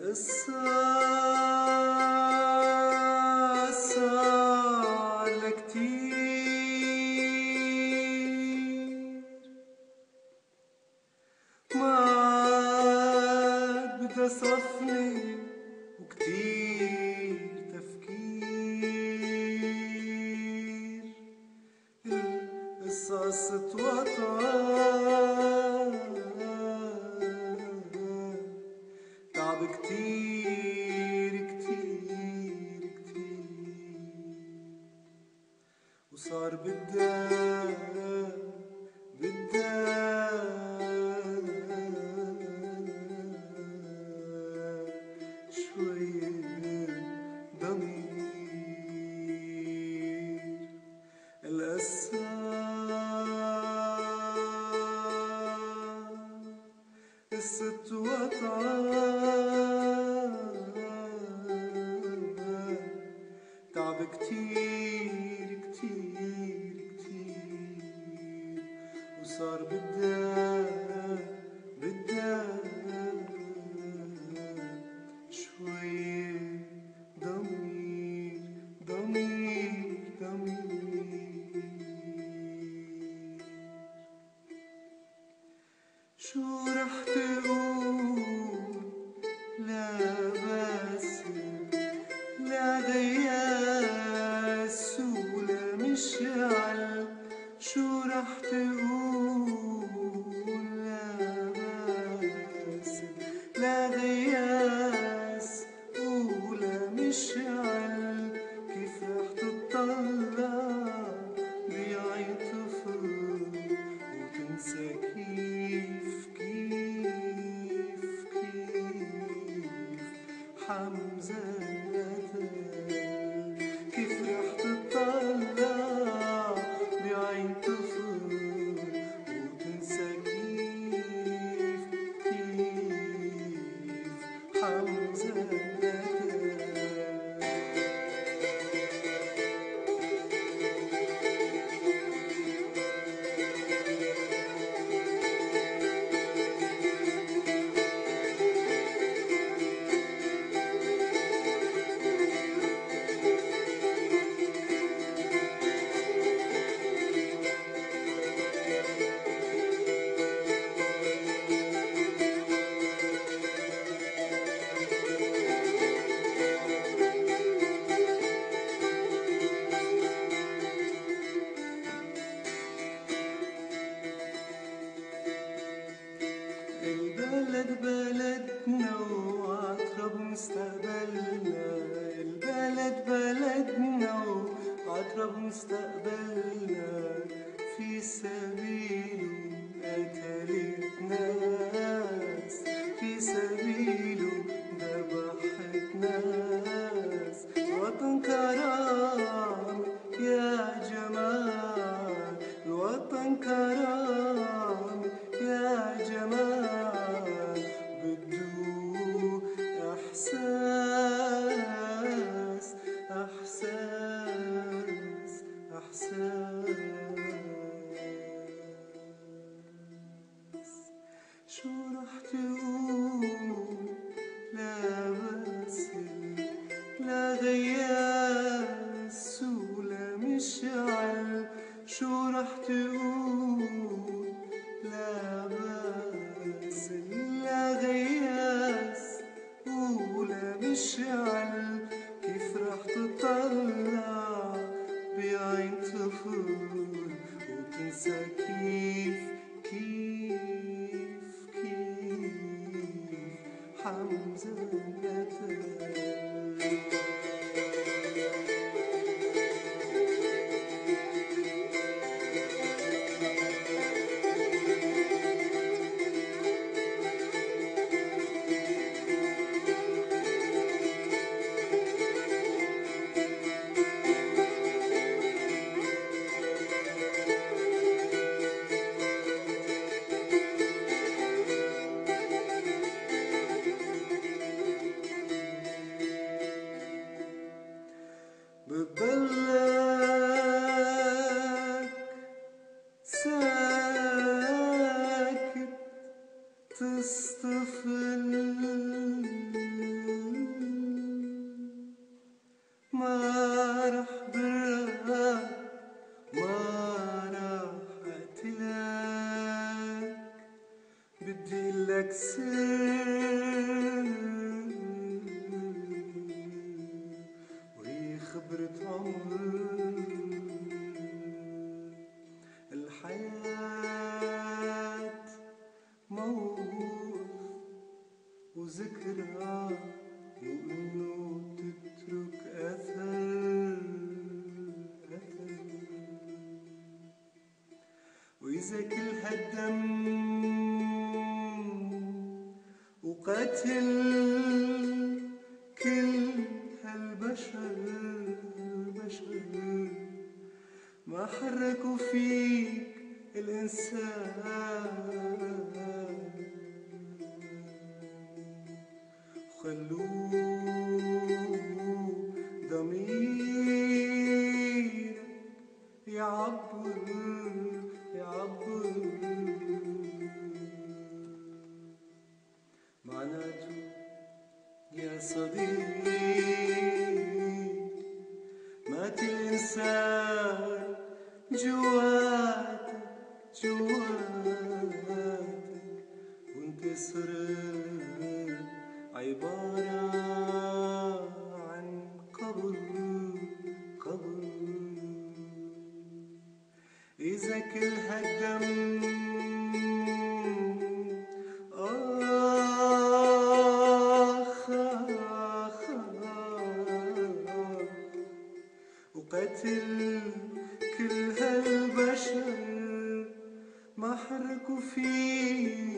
صار كتير ما بدها صفني وكتير تفكير. القصص اتوطن تعب كتير كتير كتير وصار بدها شوية ضمير. قصة وطن تعب كتير كتير كتير وصار بدها شوية ضمير ضمير ضمير. شو رح تقول لا باسل لا غياس ولا مشعل؟ شو رح تقول لا باسل لا غياس ولا مشعل؟ كيف رح تطلع بعين طفل وتنسى كيف حمزة القتل؟ كيف رح تطلع بعين طفل وتنسى كيف حمزة القتل؟ البلد بلدنا وعطرب مستقبلنا. البلد بلدنا وعطرب مستقبلنا. في سبيله قتلت ناس، في سبيله ذبحت ناس. الوطن كرامة يا جمال، الوطن كرامة يا جمال. بدو إحساس إحساس إحساس. شو رح تقول لا باسل لا غياس ولا مشعل؟ شو رح تقول لا باسل لا غياس ولا مشعل؟ كيف رح تطلع بعين طفل وتنسى كيف حمزة القتل؟ وإنه تترك أثر. وإذا كل هالدم وقتل كل هالبشر ما حركوا فيك الإنسان وخلوه ضمير يعبر معناته يا صديق مات الإنسان جواتك وانت صرت عبارة عن قبر. إذا كل هالدم وقتل كل هالبشر ما حركوا فيه